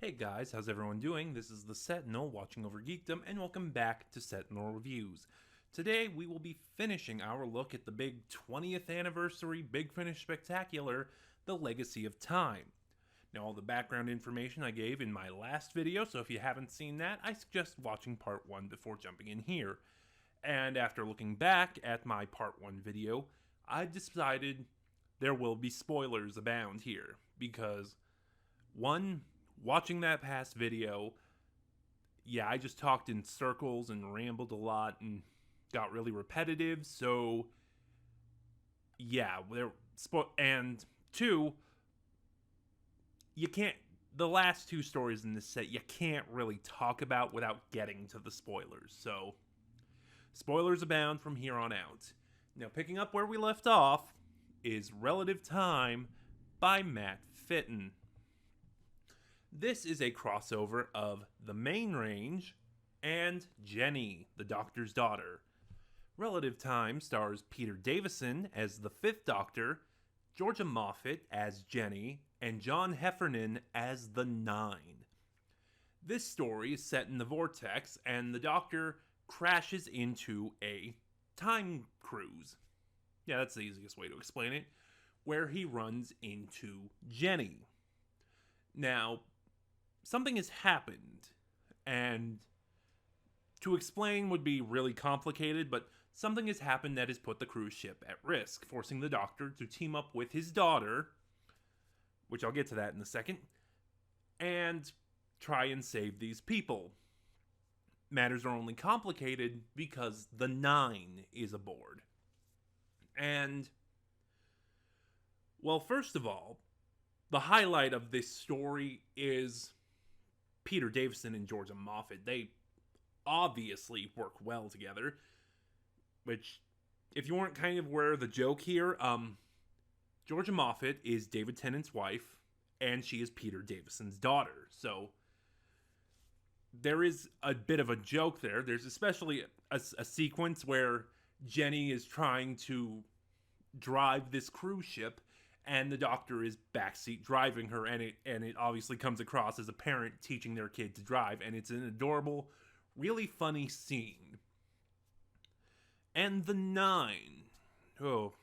Hey guys, how's everyone doing? This is the Sentinel watching over Geekdom, and welcome back to Sentinel Reviews. Today we will be finishing our look at the big 20th anniversary Big Finish Spectacular, The Legacy of Time. Now, all the background information I gave in my last video, so if you haven't seen that, I suggest watching part 1 before jumping in here. And after looking back at my part 1 video, I decided there will be spoilers abound here, because one, watching that past video, yeah, I just talked in circles and rambled a lot and got really repetitive. So, yeah, and two, you can't. The last two stories in this set you can't really talk about without getting to the spoilers. So, spoilers abound from here on out. Now, picking up where we left off is Relative Time by Matt Fitton. This is a crossover of The Main Range and Jenny, the Doctor's daughter. Relative Time stars Peter Davison as the Fifth Doctor, Georgia Moffat as Jenny, and John Heffernan as the Nine. This story is set in the Vortex, and the Doctor crashes into a time cruise. Yeah, that's the easiest way to explain it, where he runs into Jenny. Now, something has happened, and to explain would be really complicated, but something has happened that has put the cruise ship at risk, forcing the Doctor to team up with his daughter, which I'll get to that in a second, and try and save these people. Matters are only complicated because the Nine is aboard. And, well, first of all, the highlight of this story is Peter Davison and Georgia Moffat. They obviously work well together, which, if you weren't kind of aware of the joke here, Georgia Moffat is David Tennant's wife, and she is Peter Davison's daughter. So there is a bit of a joke there. There's especially a sequence where Jenny is trying to drive this cruise ship, and the Doctor is backseat driving her, and it obviously comes across as a parent teaching their kid to drive, and it's an adorable, really funny scene. And the Nine. Oh,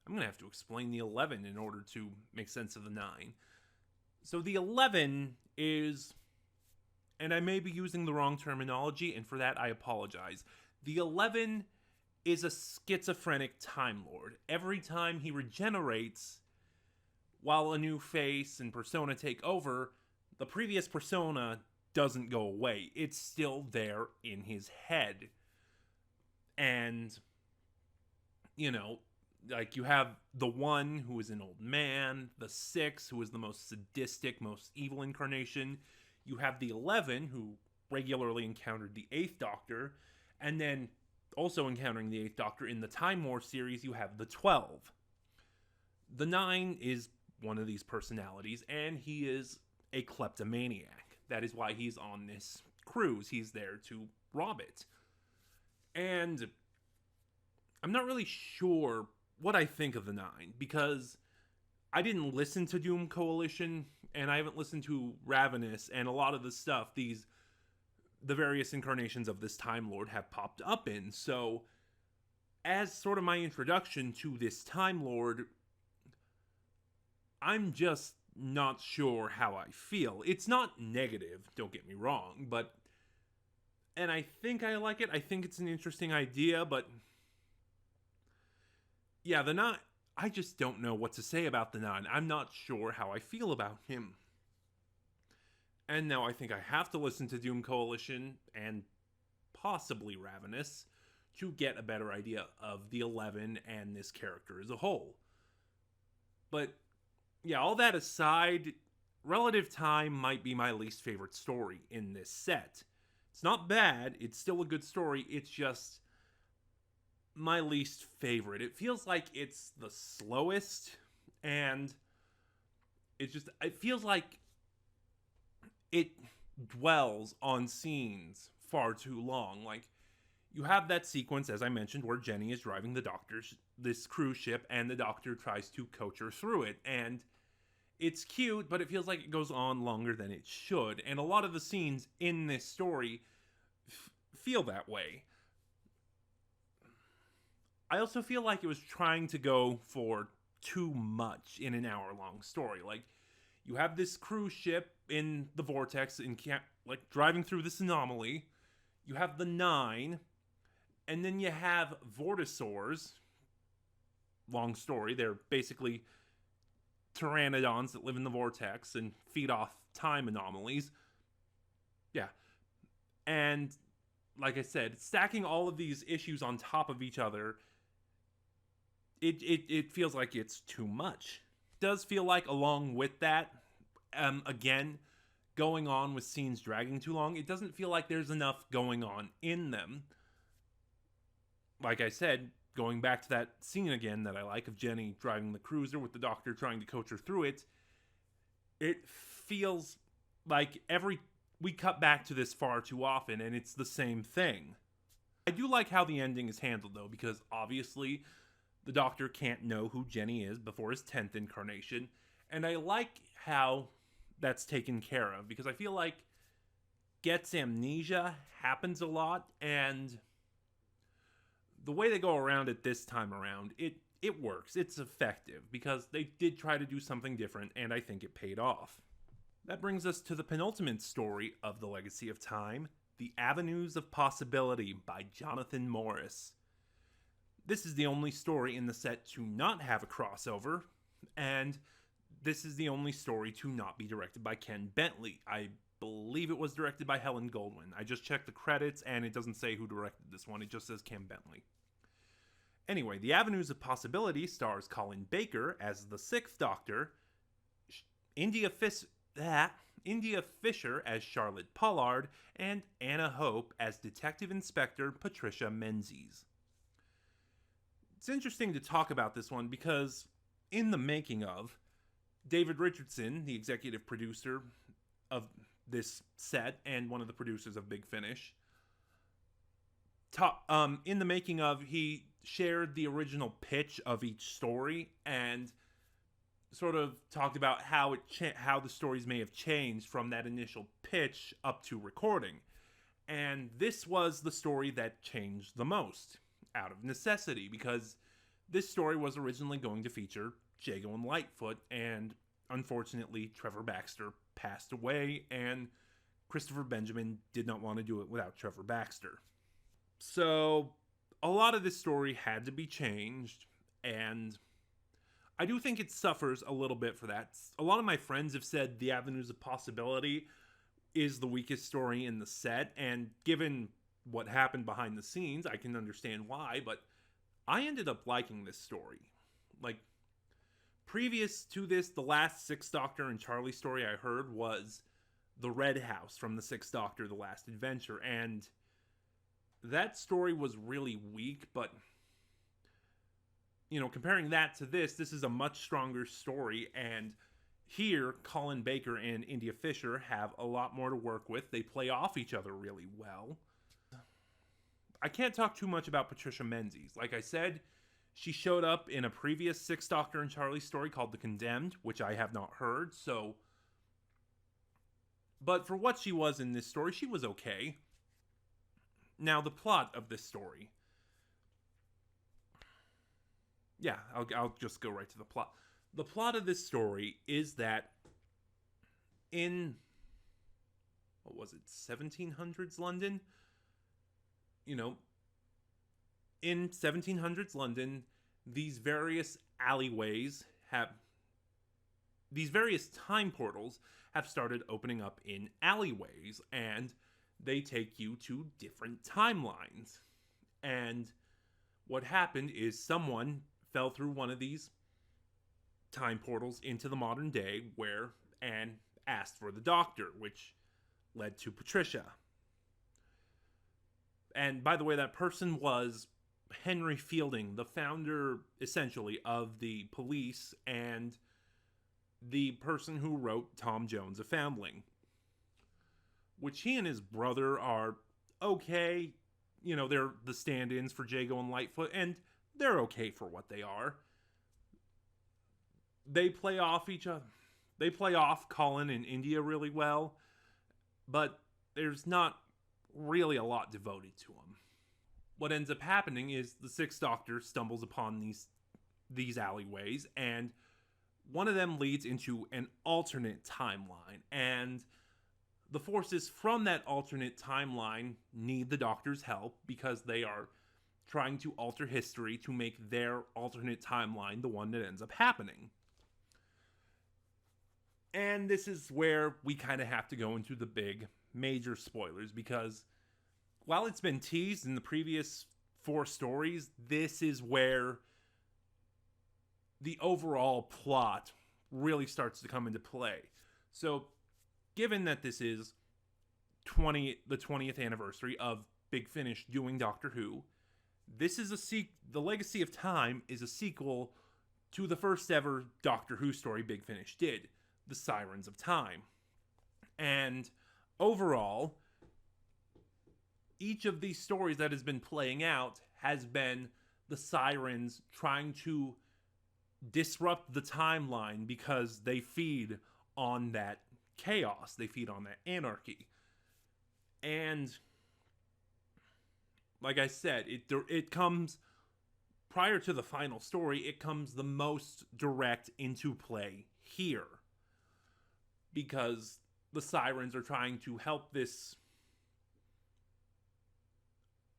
I'm going to have to explain the 11 in order to make sense of the 9. So the 11 is, and I may be using the wrong terminology, and for that I apologize. The 11 is a schizophrenic Time Lord. Every time he regenerates, while a new face and persona take over, the previous persona doesn't go away. It's still there in his head. And, you know, like you have the 1 who is an old man, the 6 who is the most sadistic, most evil incarnation. You have the 11 who regularly encountered the 8th Doctor, and then also encountering the 8th Doctor in the Time War series, you have the 12. The 9 is one of these personalities, and he is a kleptomaniac. That is why he's on this cruise. He's there to rob it. And I'm not really sure what I think of the 9, because I didn't listen to Doom Coalition, and I haven't listened to Ravenous, and a lot of the stuff the various incarnations of this Time Lord have popped up in. So, as sort of my introduction to this Time Lord, I'm just not sure how I feel. It's not negative, don't get me wrong, and I think I like it. I think it's an interesting idea, but yeah, I just don't know what to say about the 9. I'm not sure how I feel about him. And now I think I have to listen to Doom Coalition and possibly Ravenous to get a better idea of the 11 and this character as a whole. But yeah, all that aside, Relative Time might be my least favorite story in this set. It's not bad, it's still a good story, it's just my least favorite. It feels like it's the slowest, and it feels like it dwells on scenes far too long. Like, you have that sequence, as I mentioned, where Jenny is driving this cruise ship, and the Doctor tries to coach her through it, and It's cute, but it feels like it goes on longer than it should. And a lot of the scenes in this story feel that way. I also feel like it was trying to go for too much in an hour-long story. Like, you have this cruise ship in the vortex and like driving through this anomaly. You have the Nine, and then you have Vortisaurs. Long story. They're basically pteranodons that live in the vortex and feed off time anomalies. Yeah. And like I said, stacking all of these issues on top of each other, it feels like it's too much. It does feel like, along with that, again, going on with scenes dragging too long, it doesn't feel like there's enough going on in them. Like I said, going back to that scene again that I like of Jenny driving the cruiser with the doctor trying to coach her through it, it feels like we cut back to this far too often, and it's the same thing. I do like how the ending is handled, though, because obviously the doctor can't know who Jenny is before his 10th incarnation, and I like how that's taken care of, because I feel like Get's amnesia happens a lot, and the way they go around it this time around, it works. It's effective, because they did try to do something different, and I think it paid off. That brings us to the penultimate story of The Legacy of Time, The Avenues of Possibility by Jonathan Morris. This is the only story in the set to not have a crossover, and this is the only story to not be directed by Ken Bentley. I believe it was directed by Helen Goldwyn. I just checked the credits, and it doesn't say who directed this one. It just says Ken Bentley. Anyway, The Avenues of Possibility stars Colin Baker as the Sixth Doctor, India Fisher as Charlotte Pollard, and Anna Hope as Detective Inspector Patricia Menzies. It's interesting to talk about this one because in the making of, David Richardson, the executive producer of this set and one of the producers of Big Finish, in the making of, he shared the original pitch of each story and sort of talked about how the stories may have changed from that initial pitch up to recording. And this was the story that changed the most, out of necessity, because this story was originally going to feature Jago and Lightfoot, and unfortunately Trevor Baxter passed away, and Christopher Benjamin did not want to do it without Trevor Baxter. So a lot of this story had to be changed, and I do think it suffers a little bit for that. A lot of my friends have said The Avenues of Possibility is the weakest story in the set, and given what happened behind the scenes, I can understand why, but I ended up liking this story. Like, previous to this, the last Sixth Doctor and Charlie story I heard was The Red House from the Sixth Doctor, The Last Adventure, and that story was really weak, but, you know, comparing that to this is a much stronger story, and here, Colin Baker and India Fisher have a lot more to work with. They play off each other really well. I can't talk too much about Patricia Menzies. Like I said, she showed up in a previous Sixth Doctor and Charlie story called The Condemned, which I have not heard, so... But for what she was in this story, she was okay. Now, the plot of this story. Yeah, I'll just go right to the plot. The plot of this story is that in, what was it, 1700s London? You know, in 1700s London, these various time portals have started opening up in alleyways, and they take you to different timelines. And what happened is someone fell through one of these time portals into the modern day and asked for the Doctor, which led to Patricia. And by the way, that person was Henry Fielding, the founder, essentially, of the police and the person who wrote Tom Jones, A Foundling. Which he and his brother are okay. You know, they're the stand-ins for Jago and Lightfoot, and they're okay for what they are. They play off each other. They play off Colin in India really well, but there's not really a lot devoted to him. What ends up happening is the Sixth Doctor stumbles upon these alleyways, and one of them leads into an alternate timeline, and the forces from that alternate timeline need the Doctor's help because they are trying to alter history to make their alternate timeline the one that ends up happening. And this is where we kind of have to go into the big major spoilers, because while it's been teased in the previous 4 stories, this is where the overall plot really starts to come into play. So, given that this is the 20th anniversary of Big Finish doing Doctor Who, this is The Legacy of Time is a sequel to the first ever Doctor Who story Big Finish did, The Sirens of Time. And overall, each of these stories that has been playing out has been the Sirens trying to disrupt the timeline because they feed on that chaos, they feed on that anarchy. And like I said, it comes prior to the final story, it comes the most direct into play here, because the Sirens are trying to help this.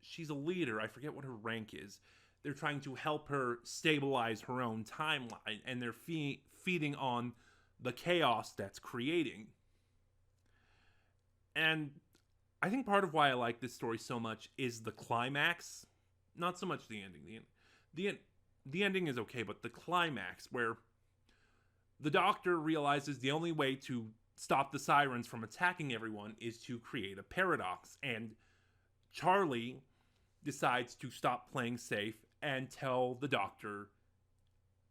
She's a leader, I forget what her rank is. They're trying to help her stabilize her own timeline, and they're feeding on the chaos that's creating. And I think part of why I like this story so much is the climax. Not so much the ending. The ending is okay, but the climax, where the Doctor realizes the only way to stop the Sirens from attacking everyone is to create a paradox. And Charlie decides to stop playing safe and tell the Doctor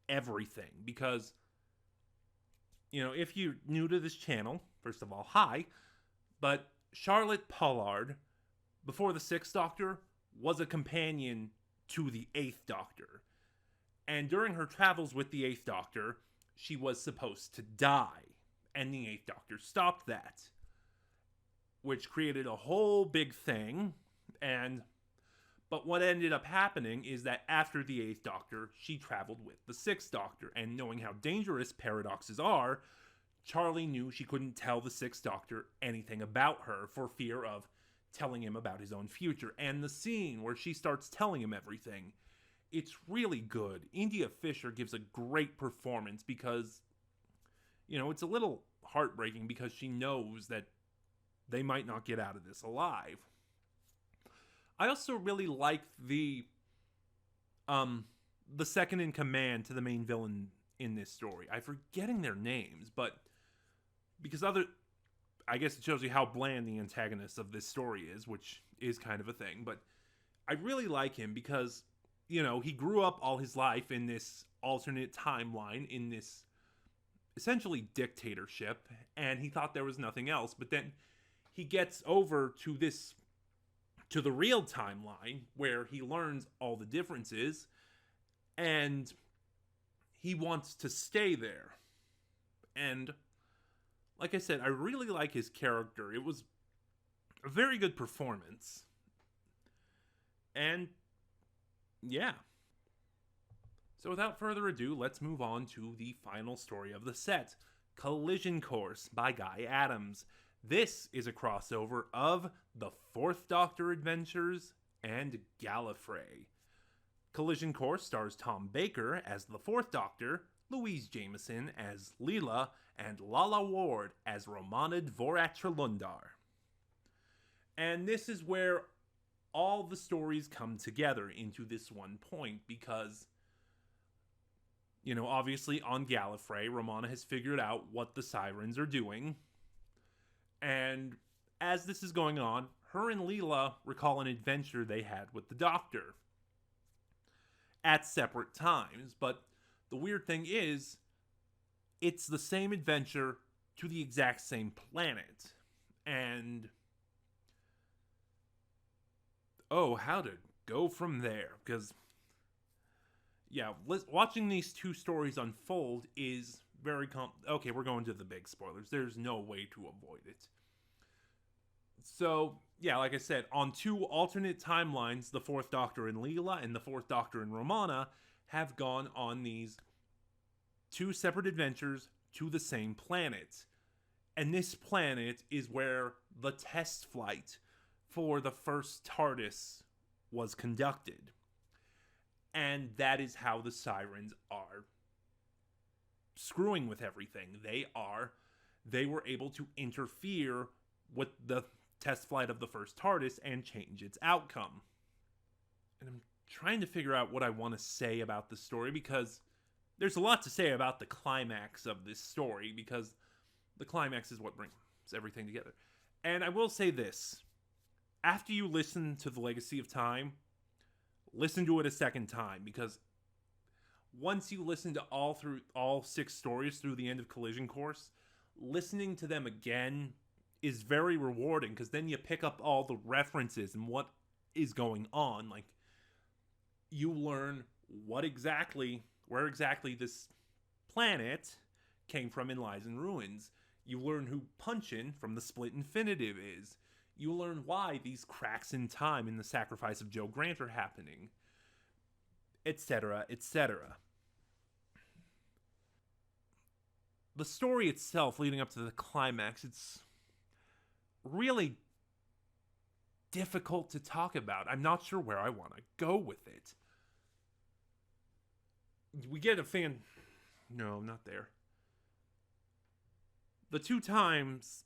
everything. Because, if you're new to this channel, first of all, hi. But Charlotte Pollard, before the 6th Doctor, was a companion to the 8th Doctor. And during her travels with the 8th Doctor, she was supposed to die. And the 8th Doctor stopped that, which created a whole big thing. But what ended up happening is that after the 8th Doctor, she traveled with the 6th Doctor. And knowing how dangerous paradoxes are, Charlie knew she couldn't tell the 6th Doctor anything about her for fear of telling him about his own future. And the scene where she starts telling him everything, it's really good. India Fisher gives a great performance because, it's a little heartbreaking because she knows that they might not get out of this alive. I also really like the second in command to the main villain in this story. I'm forgetting their names, but because I guess it shows you how bland the antagonist of this story is, which is kind of a thing. But I really like him because, he grew up all his life in this alternate timeline, in this essentially dictatorship, and he thought there was nothing else. But then he gets over to the real timeline where he learns all the differences, and he wants to stay there. And like I said, I really like his character. It was a very good performance. And yeah. So without further ado, let's move on to the final story of the set, Collision Course by Guy Adams. This is a crossover of the 4th Doctor Adventures and Gallifrey. Collision Course stars Tom Baker as the 4th Doctor, Louise Jameson as Leela, and Lala Ward as Romana Dvorak-Trelundar. And this is where all the stories come together into this one point, because, obviously on Gallifrey, Romana has figured out what the Sirens are doing. And as this is going on, her and Leela recall an adventure they had with the Doctor at separate times. But the weird thing is, it's the same adventure to the exact same planet. And how to go from there? Because, watching these two stories unfold is Okay, we're going to the big spoilers. There's no way to avoid it. So, yeah, like I said, on two alternate timelines, the Fourth Doctor and Leela and the Fourth Doctor and Romana have gone on these two separate adventures to the same planet. And this planet is where the test flight for the first TARDIS was conducted. And that is how the Sirens are screwing with everything. They were able to interfere with the test flight of the first TARDIS and change its outcome. And I'm trying to figure out what I want to say about the story, because there's a lot to say about the climax of this story, because the climax is what brings everything together. And I will say this. After you listen to The Legacy of Time, listen to it a second time, because once you listen to all 6 stories through the end of Collision Course, listening to them again is very rewarding, because then you pick up all the references and what is going on. Like, you learn where exactly this planet came from in Lies and Ruins. You learn who Punchin from the Split Infinitive is. You learn why these cracks in time in the sacrifice of Joe Grant are happening, etc., etc. The story itself, leading up to the climax, it's really difficult to talk about. I'm not sure where I want to go with it. We get No, not there. The two times,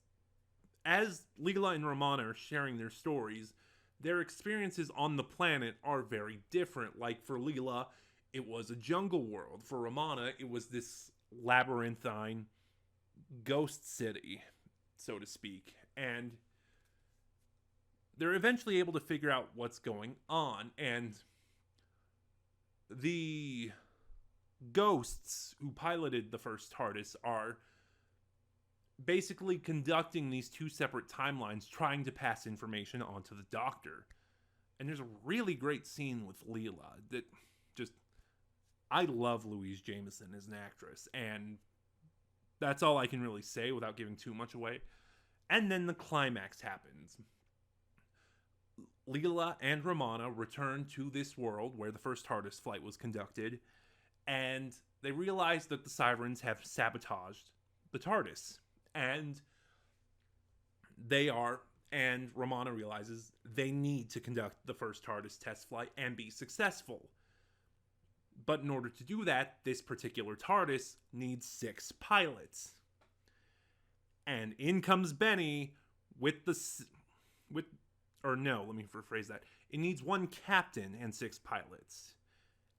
as Leela and Romana are sharing their stories, their experiences on the planet are very different. Like, for Leela, it was a jungle world. For Romana, it was this labyrinthine ghost city, so to speak. And they're eventually able to figure out what's going on. And the ghosts who piloted the first TARDIS are basically conducting these two separate timelines, trying to pass information on to the Doctor. And there's a really great scene with Leela that just... I love Louise Jameson as an actress, and that's all I can really say without giving too much away. And then the climax happens. Leela and Romana return to this world where the first TARDIS flight was conducted, and they realize that the Sirens have sabotaged the TARDIS. And Romana realizes they need to conduct the first TARDIS test flight and be successful. But in order to do that, this particular TARDIS needs 6 pilots. And in comes Benny let me rephrase that. It needs 1 captain and 6 pilots.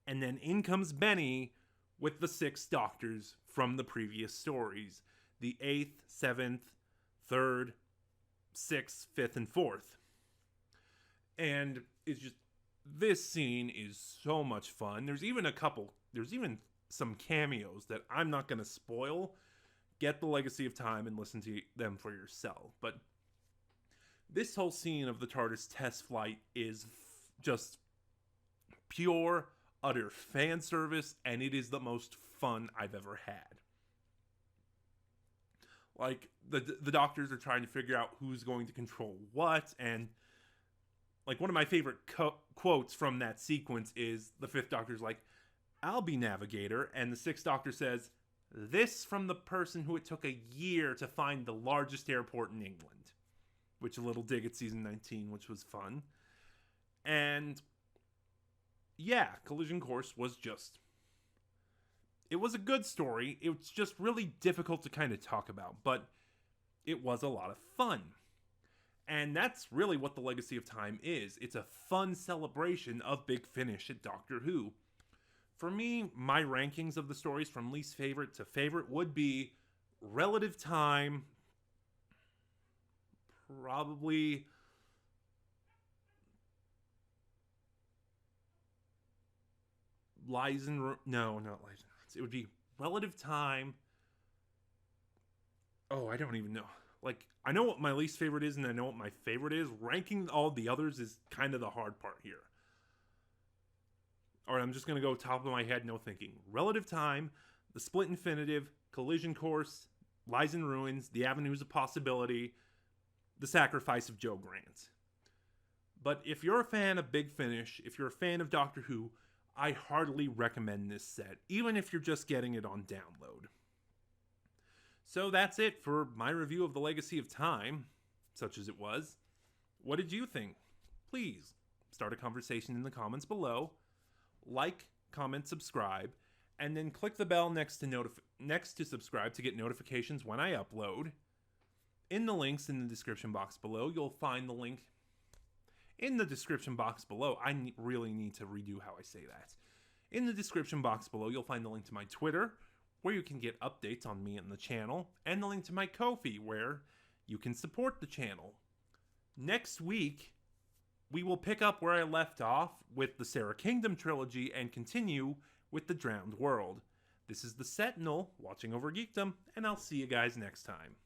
And then in comes Benny with the 6 doctors from the previous stories. The 8th, 7th, 3rd, 6th, 5th, and 4th. And it's just... this scene is so much fun. There's even some cameos that I'm not going to spoil. Get The Legacy of Time and listen to them for yourself. But this whole scene of the TARDIS test flight is just pure, utter fan service, and it is the most fun I've ever had. Like, the doctors are trying to figure out who's going to control what, and like, one of my favorite quotes from that sequence is the 5th Doctor's like, "I'll be navigator," and the 6th Doctor says, "This from the person who it took a year to find the largest airport in England," which a little dig at season 19, which was fun. And yeah, Collision Course was just... it was a good story. It's just really difficult to kind of talk about, but it was a lot of fun. And that's really what The Legacy of Time is. It's a fun celebration of Big Finish at Doctor Who. For me, my rankings of the stories from least favorite to favorite would be Relative Time, probably Lies and... no, not Lies and Ruins. It would be Relative Time. Oh, I don't even know. Like, I know what my least favorite is, and I know what my favorite is. Ranking all the others is kind of the hard part here. Alright, I'm just going to go top of my head, no thinking. Relative Time, The Split Infinitive, Collision Course, Lies in Ruins, The Avenues of Possibility, The Sacrifice of Joe Grant. But if you're a fan of Big Finish, if you're a fan of Doctor Who, I heartily recommend this set, even if you're just getting it on download. So that's it for my review of The Legacy of Time, such as it was. What did you think? Please start a conversation in the comments below. Like, comment, subscribe, and then click the bell next to subscribe to get notifications when I upload. In the links in the description box below, you'll find the link. In the description box below, I really need to redo how I say that. In the description box below, you'll find the link to my Twitter, where you can get updates on me and the channel, and the link to my Ko-fi, where you can support the channel. Next week, we will pick up where I left off with the Sarah Kingdom trilogy and continue with the Drowned World. This is the Sentinel, watching over Geekdom, and I'll see you guys next time.